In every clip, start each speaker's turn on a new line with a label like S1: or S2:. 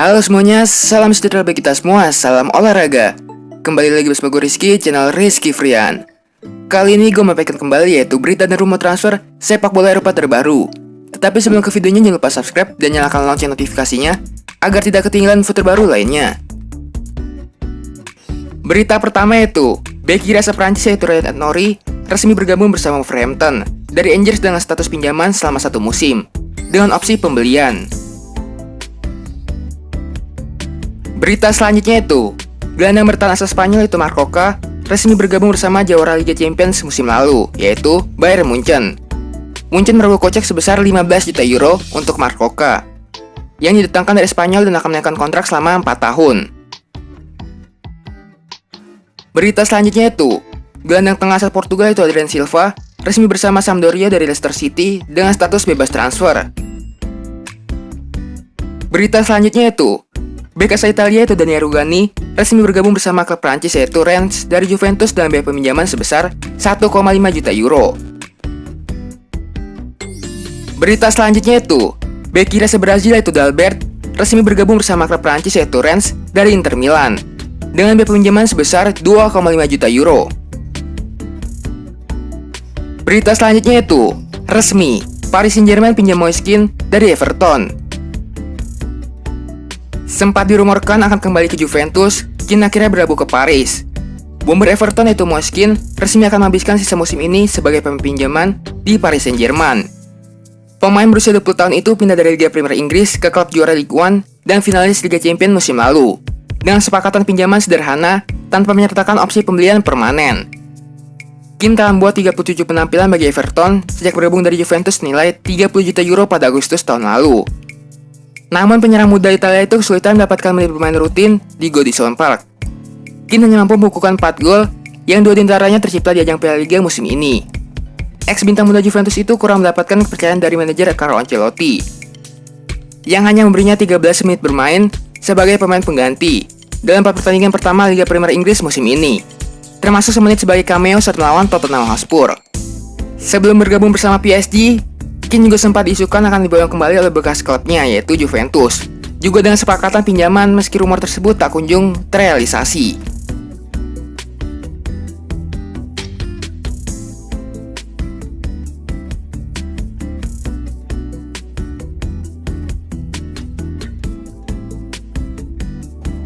S1: Halo semuanya, salam sejahtera bagi kita semua, salam olahraga. Kembali lagi bersama gue Rizky, channel Rizky Frian. Kali ini gue menyampaikan kembali yaitu berita dan rumor transfer sepak bola Eropa terbaru. Tetapi sebelum ke videonya jangan lupa subscribe dan nyalakan lonceng notifikasinya agar tidak ketinggalan info terbaru lainnya. Berita pertama yaitu bek kiri asal Prancis yaitu Ryan Ait-Nouri resmi bergabung bersama Wolverhampton dari Angers dengan status pinjaman selama 1 musim dengan opsi pembelian. Berita selanjutnya itu, gelandang bertahan asal Spanyol itu Marc Roca resmi bergabung bersama jawara Liga Champions musim lalu, yaitu Bayern Munchen. Munchen merogoh kocek sebesar 15 juta euro untuk Marc Roca, yang didatangkan dari Spanyol dan akan menaikkan kontrak selama 4 tahun. Berita selanjutnya itu, gelandang tengah asal Portugal itu Adrien Silva resmi bersama Sampdoria dari Leicester City dengan status bebas transfer. Berita selanjutnya itu, bek asal Italia itu Daniele Rugani resmi bergabung bersama klub Prancis yaitu Rennes dari Juventus dalam biaya peminjaman sebesar 1,5 juta euro. Berita selanjutnya itu, bek kiri asal Brazil yaitu Dalbert resmi bergabung bersama klub Prancis yaitu Rennes dari Inter Milan dengan biaya peminjaman sebesar 2,5 juta euro. Berita selanjutnya itu, resmi Paris Saint-Germain pinjam Moise Kean dari Everton. Sempat dirumorkan akan kembali ke Juventus, Kean akhirnya berlabuh ke Paris. Bomber Everton yaitu Moise Kean resmi akan menghabiskan sisa musim ini sebagai pemain pinjaman di Paris Saint-Germain. Pemain berusia 20 tahun itu pindah dari Liga Premier Inggris ke klub juara Ligue 1 dan finalis Liga Champions musim lalu, dengan sepakatan pinjaman sederhana tanpa menyertakan opsi pembelian permanen. Kean telah membuat 37 penampilan bagi Everton sejak bergabung dari Juventus nilai 30 juta euro pada Agustus tahun lalu. Namun penyerang muda Italia itu kesulitan mendapatkan menit bermain rutin di Goodison Park. Kean hanya mampu membukukan 4 gol, yang 2 diantaranya tercipta di ajang Piala Liga musim ini. Ex-bintang muda Juventus itu kurang mendapatkan kepercayaan dari manajer Carlo Ancelotti, yang hanya memberinya 13 menit bermain sebagai pemain pengganti dalam 4 pertandingan pertama Liga Premier Inggris musim ini, termasuk semenit sebagai cameo saat melawan Tottenham Hotspur. Sebelum bergabung bersama PSG, Kean juga sempat diisukan akan dibawa kembali oleh bekas klubnya yaitu Juventus, juga dengan sepakatan pinjaman meski rumor tersebut tak kunjung terrealisasi.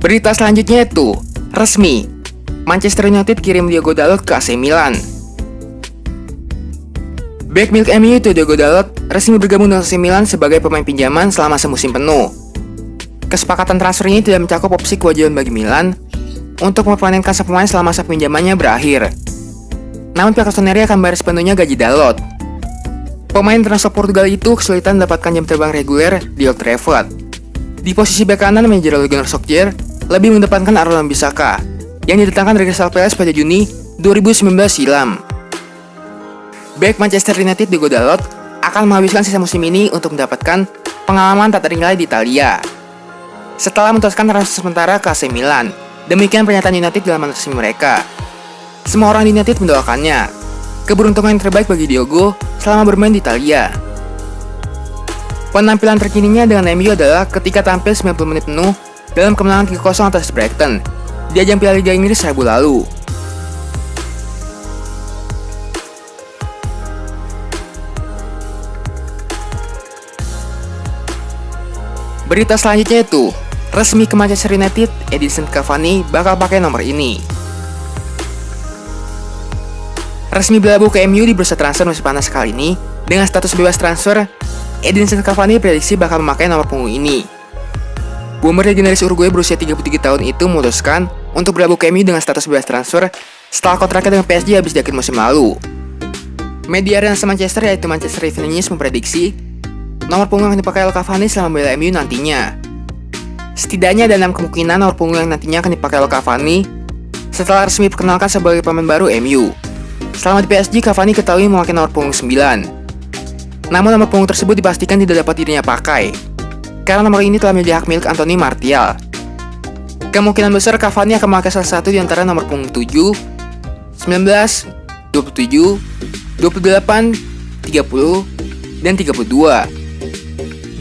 S1: Berita selanjutnya itu, resmi Manchester United kirim Diogo Dalot ke AC Milan. Bek milik MU itu Diogo Dalot resmi bergabung dengan AC Milan sebagai pemain pinjaman selama semusim penuh. Kesepakatan transfer ini tidak mencakup opsi kewajiban bagi Milan untuk memperpanjangkan sang pemain selama masa pinjamannya berakhir. Namun pihak Rossoneri akan bayar sepenuhnya gaji Dalot. Pemain transfer Portugal itu kesulitan mendapatkan jam terbang reguler di Old Trafford. Di posisi bek kanan, manajer Ole Gunnar Solskjaer lebih mengedepankan Aaron Wan-Bissaka yang didatangkan dari Crystal Palace pada Juni 2019 silam. Bek Manchester United Diogo Dalot akan menghabiskan sisa musim ini untuk mendapatkan pengalaman tak ternilai di Italia setelah memutuskan transfer sementara ke AC Milan. Demikian pernyataan United dalam laman resmi mereka. Semua orang di United mendoakannya keberuntungan yang terbaik bagi Diogo selama bermain di Italia. Penampilan terkininya dengan MU adalah ketika tampil 90 menit penuh dalam kemenangan 3-0 atas Brighton di ajang Piala Liga Inggris Rabu lalu. Berita selanjutnya itu, resmi ke Manchester United, Edinson Cavani bakal pakai nomor ini. Resmi berlabuh ke MU di bursa transfer musim panas kali ini, dengan status bebas transfer, Edinson Cavani prediksi bakal memakai nomor punggung ini. Bomber legendaris Uruguay berusia 33 tahun itu memutuskan untuk berlabuh ke MU dengan status bebas transfer setelah kontraknya dengan PSG habis di akhir musim lalu. Media Rennes Manchester yaitu Manchester Evening News memprediksi nomor punggung yang dipakai oleh Cavani selama membela MU nantinya. Setidaknya ada 6 kemungkinan nomor punggung yang nantinya akan dipakai oleh Cavani setelah resmi diperkenalkan sebagai pemain baru MU. Selama di PSG, Cavani ketahui memakai nomor punggung 9. Namun nomor punggung tersebut dipastikan tidak dapat dirinya pakai, karena nomor ini telah menjadi hak milik Anthony Martial. Kemungkinan besar Cavani akan memakai salah satu di antara nomor punggung 7, 19, 27, 28, 30, dan 32.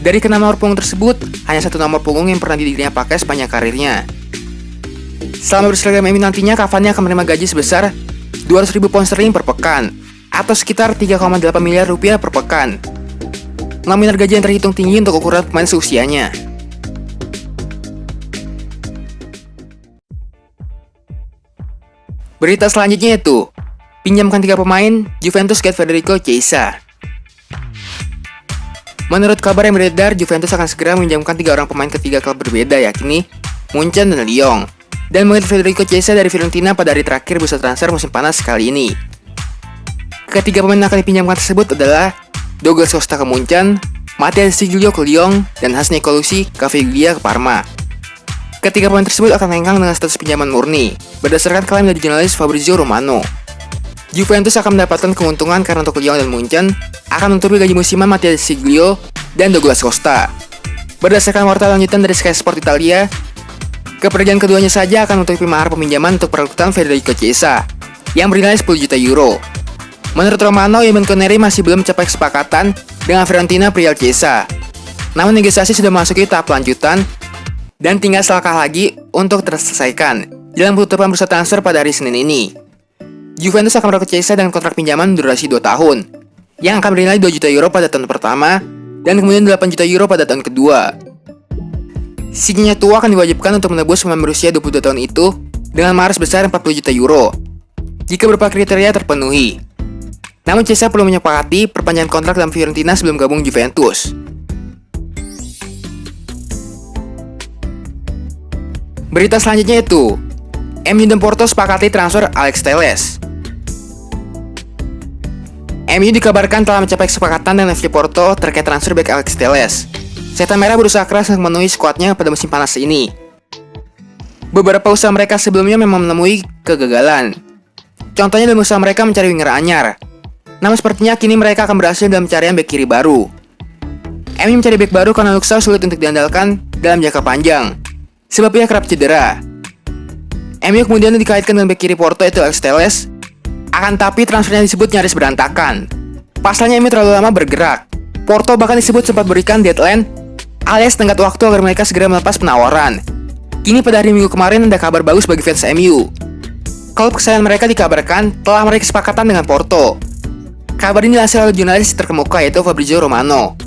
S1: Dari ke-6 nomor punggung tersebut, hanya satu nomor punggung yang pernah dirinya pakai sepanjang karirnya. Selama berseragam MU nantinya, Cavani akan menerima gaji sebesar 200.000 pound sterling per pekan, atau sekitar 3,8 miliar rupiah per pekan. Nominal gaji yang terhitung tinggi untuk ukuran pemain seusianya. Berita selanjutnya itu, pinjamkan 3 pemain, Juventus get Federico Chiesa. Menurut kabar yang beredar, Juventus akan segera meminjamkan 3 orang pemain ke 3 klub berbeda, yakni Munchen dan Lyon, dan mengirim Federico Chiesa dari Fiorentina pada hari terakhir bursa transfer musim panas kali ini. Ketiga pemain yang akan dipinjamkan tersebut adalah Douglas Costa ke Munchen, Matteo Siglio ke Lyon, dan Hasni Colucci ke Viglia ke Parma. Ketiga pemain tersebut akan hengkang dengan status pinjaman murni, berdasarkan klaim dari jurnalis Fabrizio Romano. Juventus akan mendapatkan keuntungan karena untuk Lyon dan Munchen akan menutupi gaji musiman Matteo Siglio dan Douglas Costa. Berdasarkan warta lanjutan dari Sky Sport Italia, kepergian keduanya saja akan menutupi mahar peminjaman untuk perekrutan Federico Chiesa yang bernilai 10 juta euro. Menurut Romano, I Bianconeri masih belum mencapai kesepakatan dengan Fiorentina perihal Chiesa. Namun negosiasi sudah memasuki tahap lanjutan dan tinggal selangkah lagi untuk terselesaikan dalam penutupan bursa transfer pada hari Senin ini. Juventus akan merekrut Chiesa dengan kontrak pinjaman durasi 2 tahun yang akan bernilai 2 juta euro pada tahun pertama dan kemudian 8 juta euro pada tahun kedua. Si nyonya tua akan diwajibkan untuk menebus pemain berusia 22 tahun itu dengan mahar sebesar 40 juta euro jika beberapa kriteria terpenuhi. Namun Chiesa perlu menyepakati perpanjangan kontrak dalam Fiorentina sebelum gabung Juventus. Berita selanjutnya itu, MU dan Porto sepakati transfer Alex Telles. MU dikabarkan telah mencapai kesepakatan dengan FC Porto terkait transfer bek Alex Telles. Setan Merah berusaha keras untuk memenuhi skuadnya pada musim panas ini. Beberapa usaha mereka sebelumnya memang menemui kegagalan. Contohnya dalam usaha mereka mencari winger anyar. Namun sepertinya kini mereka akan berhasil dalam pencarian bek kiri baru. MU mencari bek baru karena Luxau sulit untuk diandalkan dalam jangka panjang, sebab ia kerap cedera. MU kemudian dikaitkan dengan bek kiri Porto yaitu Alex Telles. Akan tapi transfernya disebut nyaris berantakan. Pasalnya MU terlalu lama bergerak. Porto bahkan disebut sempat berikan deadline alias tenggat waktu agar mereka segera melepas penawaran. Kini pada hari Minggu kemarin ada kabar bagus bagi fans MU. Klub kesayangan mereka dikabarkan telah meraih kesepakatan dengan Porto. Kabar ini dilansir oleh jurnalis terkemuka yaitu Fabrizio Romano.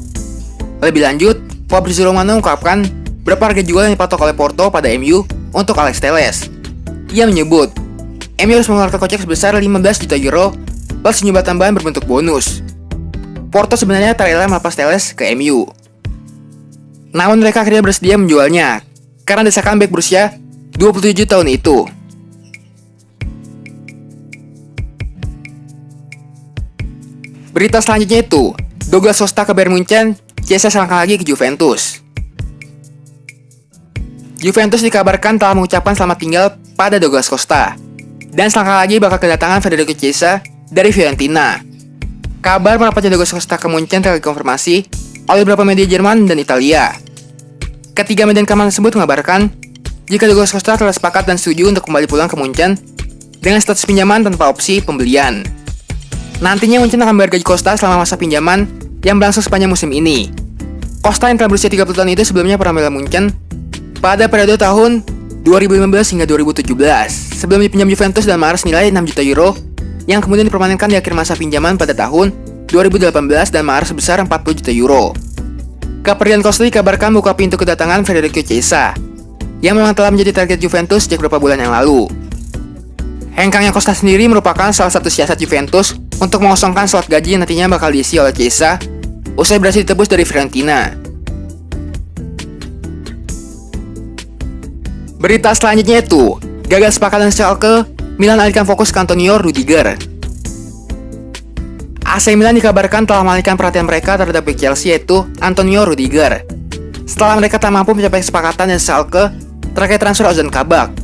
S1: Lebih lanjut, Fabrizio Romano mengungkapkan berapa harga jual yang dipatok oleh Porto pada MU untuk Alex Telles. Ia menyebut MU harus mengeluarkan kocek sebesar 15 juta euro plus sejumlah tambahan berbentuk bonus. Porto sebenarnya tak rela melepas Telles ke MU. Namun mereka akhirnya bersedia menjualnya karena desakan bek berusia 27 tahun itu. Berita selanjutnya itu, Douglas Costa ke Bayern Munchen, Chiesa selangkah lagi ke Juventus. Juventus dikabarkan telah mengucapkan selamat tinggal pada Douglas Costa dan selangkah lagi bakal kedatangan Federico Chiesa dari Fiorentina. Kabar merapatnya Douglas Costa ke Munchen telah dikonfirmasi oleh beberapa media Jerman dan Italia. Ketiga media keamanan tersebut mengabarkan jika Douglas Costa telah sepakat dan setuju untuk kembali pulang ke Munchen dengan status pinjaman tanpa opsi pembelian. Nantinya Munchen akan membayar gaji Costa selama masa pinjaman yang berlangsung sepanjang musim ini. Costa yang telah berusia 30 tahun itu sebelumnya pernah membela Munchen pada periode tahun 2015 hingga 2017 sebelum dipinjam Juventus dan mahar senilai 6 juta euro yang kemudian dipermanenkan di akhir masa pinjaman pada tahun 2018 dan mahar sebesar 40 juta euro. Kepergian Costa dikabarkan membuka pintu kedatangan Federico Chiesa yang memang telah menjadi target Juventus sejak beberapa bulan yang lalu. Hengkangnya Costa sendiri merupakan salah satu siasat Juventus untuk mengosongkan slot gaji yang nantinya bakal diisi oleh Chiesa usai berhasil ditebus dari Fiorentina. Berita selanjutnya itu, gagal sepakat dengan Schalke, Milan alihkan fokus ke Antonio Rudiger. AC Milan dikabarkan telah mengalihkan perhatian mereka terhadap bek Chelsea yaitu Antonio Rudiger setelah mereka tak mampu mencapai kesepakatan dengan Schalke terkait transfer Ozan Kabak.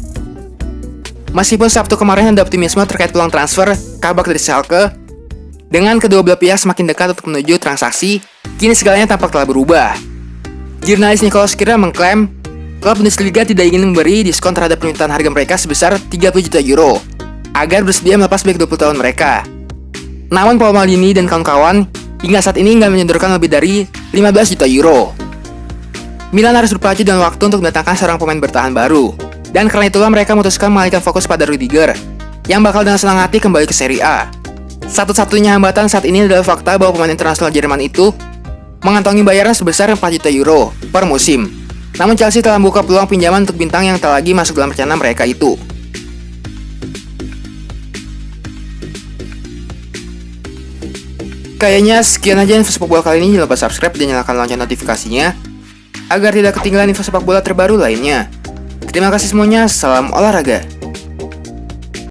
S1: Meskipun Sabtu kemarin ada optimisme terkait peluang transfer Kabak dari Schalke, dengan kedua belah pihak semakin dekat untuk menuju transaksi, kini segalanya tampak telah berubah. Jurnalis Nicolas Kira mengklaim klub Bundesliga tidak ingin memberi diskon terhadap permintaan harga mereka sebesar 30 juta euro agar bersedia melepas bek 20 tahun mereka. Namun Paul Maldini dan kawan-kawan hingga saat ini nggak menyodorkan lebih dari 15 juta euro. Milan harus berpacu dengan waktu untuk mendatangkan seorang pemain bertahan baru. Dan karena itulah mereka memutuskan mengalihkan fokus pada Rudiger, yang bakal dengan senang hati kembali ke Serie A. Satu-satunya hambatan saat ini adalah fakta bahwa pemain internasional Jerman itu mengantongi bayaran sebesar 4 juta euro per musim. Namun Chelsea telah membuka peluang pinjaman untuk bintang yang tak lagi masuk dalam rencana mereka itu. Kayaknya sekian aja info sepak bola kali ini. Jangan lupa subscribe dan nyalakan lonceng notifikasinya agar tidak ketinggalan info sepak bola terbaru lainnya. Terima kasih semuanya, salam olahraga.